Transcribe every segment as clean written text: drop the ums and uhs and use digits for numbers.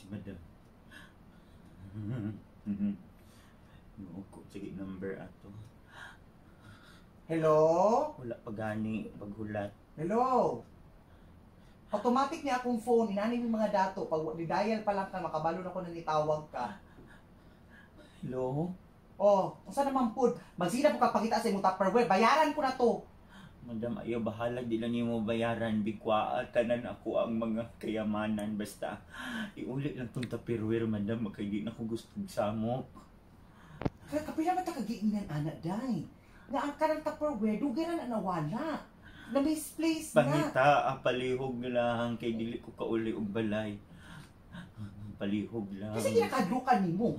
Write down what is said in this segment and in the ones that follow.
Si madam. Nuko, sige number ato. Hello? Wala pa gani paghulat. Hello? Automatic niya akong phone, inani mo yung mga dato. Pag dial pa lang ka, makabalo na ko na nitawag ka. Hello? Oh, unsa naman pod? Magsina po kapakita sa imong Tupperware, bayaran ko na to. Madam, ayaw bahala, di lang niyo mo bayaran. Bigwaa, tanan ako ang mga kayamanan. Basta, iulit lang itong Tupperware, madam. Makay na ko gusto samok. Kaya kapila ba ta kagiinan anak day? Nga ang karang Tupperware, dugay na nawala. Na misplace na. Pangita, palihog na lang. Kay dili ko kauli og balay. Palihog lang. Kasi ginakadlukan ni mo.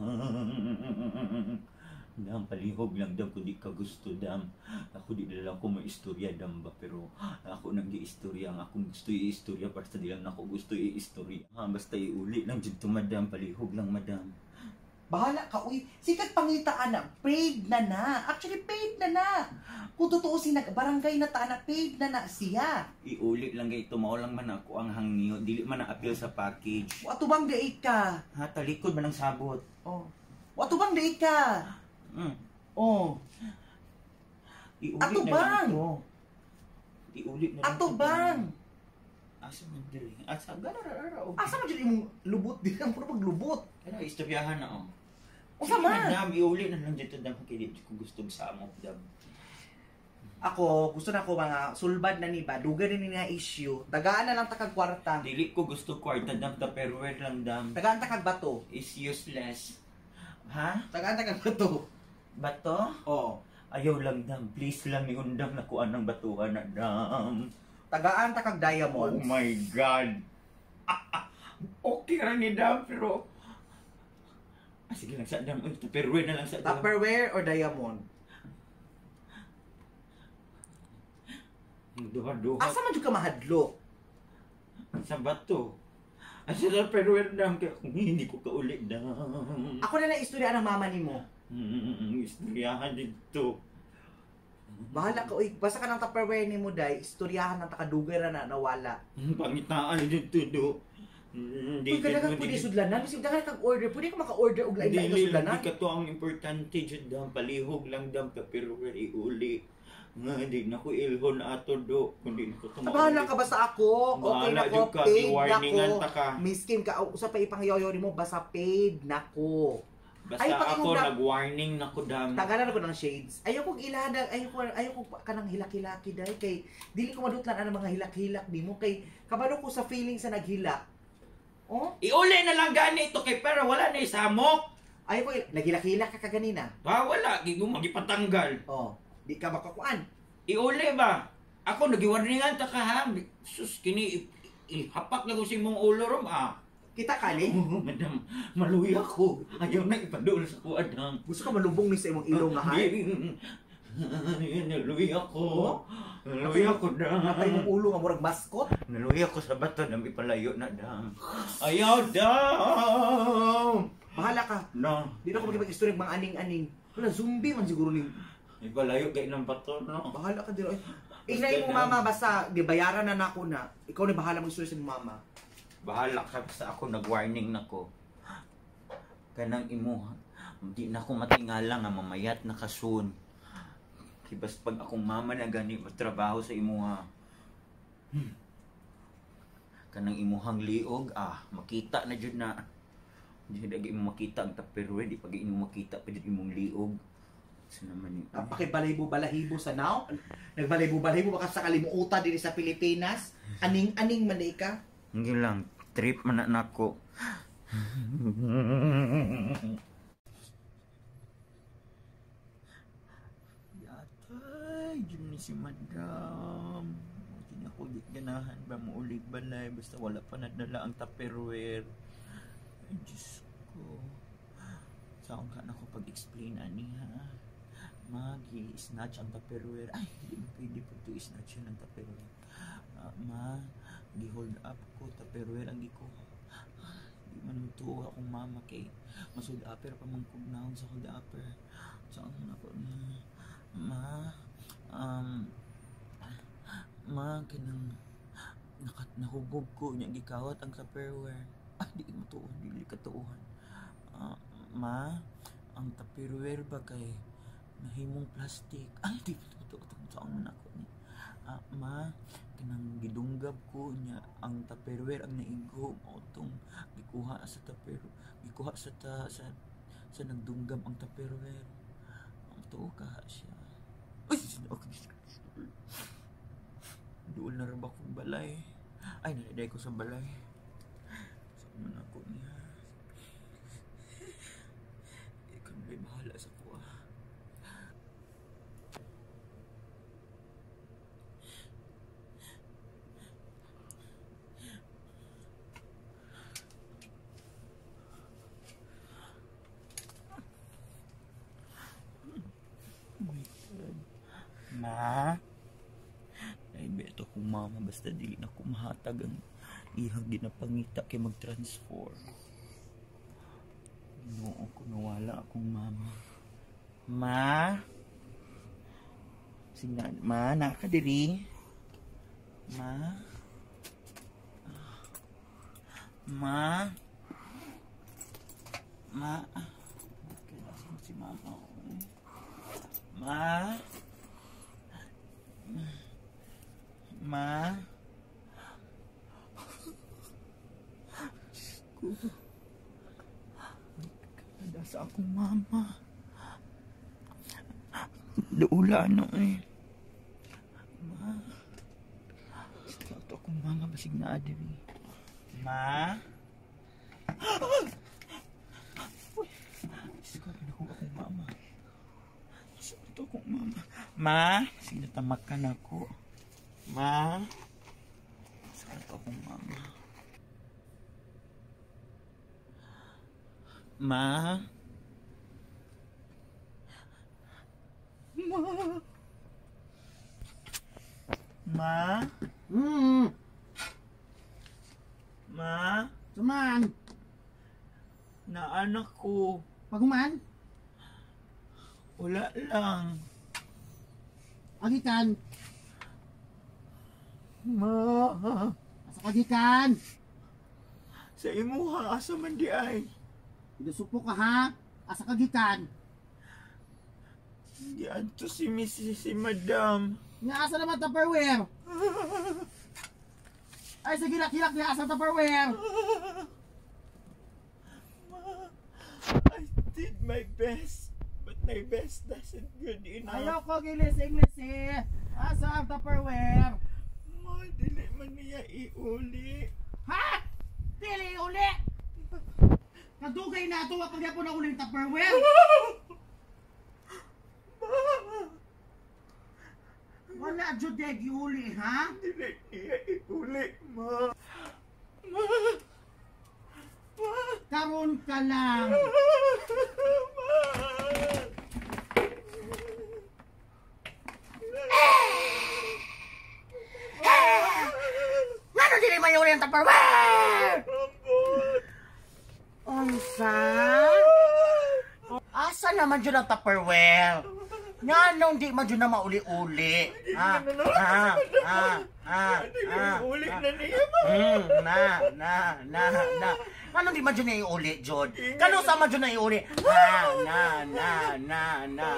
Dam, palihog lang dam kung di ka gusto dam. Ako di na lang ko maistorya dam ba, pero ako nang gi-istorya ang akong gusto i-istorya basta di lang ako gusto i-istorya. Basta iuli lang dito madam, palihog lang madam. Bahala ka, uy. Sikat pangita anak, paid na na. Actually, paid na na. Kung totoo barangay na ta anak, paid na na siya. Iuli lang gay mao lang man ako ang hangyo, dili man na-appeal sa package. Wato bang daig ka? Ha, talikod man ang sabot. Oh. Wato bang daig ka? Oh. Iuli Ato na bang? lang ito. Iuli na lang Ato ito, bang? Asa man dili? Asa garararaw. Asa man dyan imong lubot? Di ka puro paglubot. Ano, istoryahan na oh. Unsa man? Dam, iuli na lang dito dam kay di ko gusto sa amok dam. Ako, gusto na ko mga sulbad na ni ba, dugay rin nga issue. Tagaan na lang takag kwarta. Dili ko gusto kwarta dam, Tupperware lang dam. Tagaan takag bato. Is useless. Ha? Tagaan takag bato. Bato? Oh. Ayaw lang dam, please lang iundang na kuan ng batuhan na dam. Tagaan takag Oh diamonds. my God! Okay ra ni dam, pero... sige lang sa dam, Tupperware na lang sa dam. Tupperware or diamond? Duha-duha. Asa man jud ka mahadlo? Sa bato. Asa Tupperware dam, kaya kung hindi ko kaulit dam. Ako na lang istorya ng mama nimo. Istoryahan dito. Bahala ka, uy. Basta ka ng Tupperware nimo day, istoryahan ng takadugay ra na nawala. Pangitaan dito do. Uy, kailangan pwede sudlanan. Bisig dagan kag order, pwede ka maka-order og lain-lain na Dili sudlanan. lang ka to ang importante jud dam, palihog lang dam, Tupperware iuli. Nga di na ko ilhon ato do, kundi ko to. Bahala ka basta ako. Okay Bahala na ko, jud ka, paid na i-warningan ko. ta ka. Miskin ka, usa pa ipangyayaw nimo, basta paid na ko. Basta Ay, pag ako inuna- nag-warning na ko dam. Tagalan ako ng shades. Ayoko ilada, ayoko ka ng hilak-hilaki dahil kay dili ko madutlan ang mga hilak-hilak nimo kay kabalo ko sa feeling sa naghilak. Oh? Iuli na lang gani ito kay pero wala na isamok. Ayoko naghilak-hilak ka kaganina. Wala, gigo magipatanggal. Oh, di ka makakuan. Iuli ba? Ako nagiwarningan ta ka ha. Sus kini ihapak na ko si mong ulo rom Kita kali. Madam, maluya ko. Ayaw na ipadul sa ko adang. Gusto ka malubong ni sa imong ilong nga hay. Naluya ko. Naluya ko Natay dam. mong ulo nga murag mascot. Naluya ko sa bato na ipalayo na dam. Ayaw dam. Bahala ka. No. Di na ako magkipag-istorya mga aning-aning. Wala, zombie man siguro ni. Ipalayo kay ng bato no. Bahala ka dito. Inay mo mama basta di bayaran na nako na. Ikaw na bahala mag-istorya sa imong mama. Bahala ka sa ako, nag-warning na ko. Kanang imuha. Hindi na ako matingala nga mamayat na kasun. Kibas pag akong mama na gani trabaho sa imuha. Kanang imuhang liog, makita na jud na. Di lagi mo makita ang Tupperware, di pag imo makita pa jud imong liog. Sa naman yun. Pakibalaybo-balahibo sa now. Nagbalaybo-balahibo baka sa kalimutan din sa Pilipinas. Aning-aning man ka. Hindi lang, trip man na nako. Yatay, dyan ni si madam. Hindi ako ganahan ba muulig balay. Basta wala pa nadala ang Tupperware. Ay, Diyos ko. Saan ka na ako pag-explain, ani ha? Magi-snatch ang Tupperware. Ay, hindi mo pwede po ito i-snatch yun ang Tupperware. Gi-hold up ko, Tupperware ang ko. Di man ito akong mama kay masud upper pa man kugnahon sa hold upper. Saan ako ma kanang nahubog ko nya gikawat ang Tupperware. Di matuon, dili katuohan. Ma, ang Tupperware ba kay nahimong plastic? Di ito saan man ako ni. Ma, kanang gidunggab ko niya ang Tupperware ang naigom o tong gikuha sa Tupperware, gikuha sa nagdunggab ang Tupperware. Ang tuo ka siya. Ay, doon na rin ba kong balay? Ay, naliday ko sa balay. Saan man ako niya? Ikaw na bahala sa kuha. Ma, ay beto kong mama basta dili na kumahatag ang ihang di na pangita kay mag-transform. Noo ko nawala akong mama. Ma, signan, ma, nakadiri. Ma, ma, kailangan si mama. Ma, Ma, kada sa akong mama. Duula ano eh. Ma, sa akong mama basig na adiri. Ma, sige na akong mama. Sa akong mama. Ma, sige tamakan ako. Ma, sakit akong mama. Ma, Ma, Ma, Suman, na anak ko. paguman, Wala lang. agikan, Ma, asa kagikan, sa imuha asa man di ay. inusupo ka ha, asa kagikan, Di anto si Mrs. si Madam. nga asa naman Tupperware, ay sa gilak-gilak niya asa Tupperware, I did my best, but my best doesn't good enough. ayaw ko gilis-inglis eh, asa ang Tupperware, Ma, dili man niya iuli. ha? Dili uli, kadugay na ito, wapag po na uling Tupperware, wala judeg uli ha? Dili niya iuli, ma. Ma. Ma. Karon ka lang. Ngano dili mayo yung Tupperware? Unsa? Asa naman dyan ang Tupperware? Ngano di man dyan na mauli-uli? Uli na niya, ma. Ngano di man dyan na iuli, Jod? Kano sa man dyan na iuli?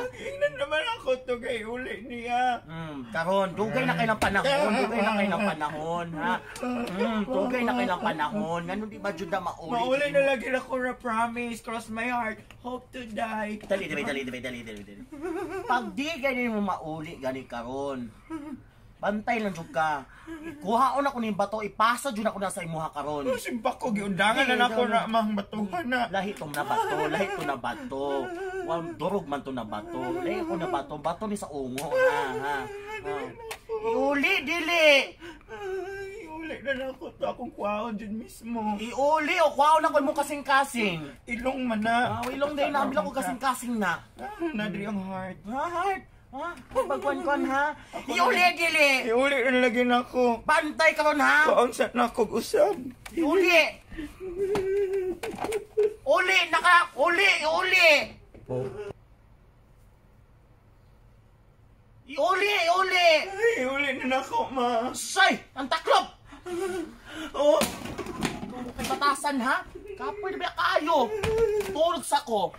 Tingnan naman ako to kay uli niya. Karon, dugay na kayo ng panahon, ha? Dugay na kayo ng panahon. Ngano di ba dyan na mauli? Mauli na lagi ako na promise. Cross my heart. Hope to die. Dali. Pag di ganyan mo mauli, gani karon. Bantay lang jud ka. Kuhaon ako ning bato, ipasa jud ako na sa imuha karon. Simpak ko, giundangan na ako na mang batuhan na. Lahi to na bato. Wal durog man to na bato. Lahi ko na bato ni sa ungo, ha. Iuli dili. Iuli na ako to akong kuhaon dyan mismo. Iuli o kuhaon ako mo kasing-kasing. Ilong man na. Ilong day na ambil ako kasing-kasing na. Nadri ang heart. Heart. Pagkuan ha. Iuli dili. Iuli na lagi na ako. Bantay karon ha. Kaon sa nakog usab. Iuli. Uli. Iuli. Ay, iuli na ako, ma. Say, ang taklop. Oh, Kung batasan ha? Kapoy na ba kayo? Tulog sa ko.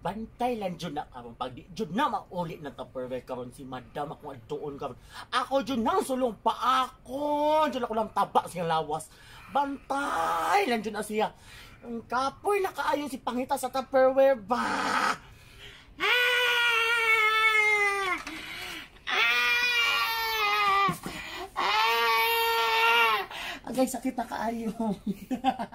Bantay lang dyan na karon. Pag di dyan na mauli na Tupperware karon si madam akong adtuon karon. Ako dyan nang sulong pa ako. Dyan ako lang taba siya lawas. Bantay lang dyan na siya. Ang kapoy na kaayo si pangita sa Tupperware ba? Agay sakit na kaayo.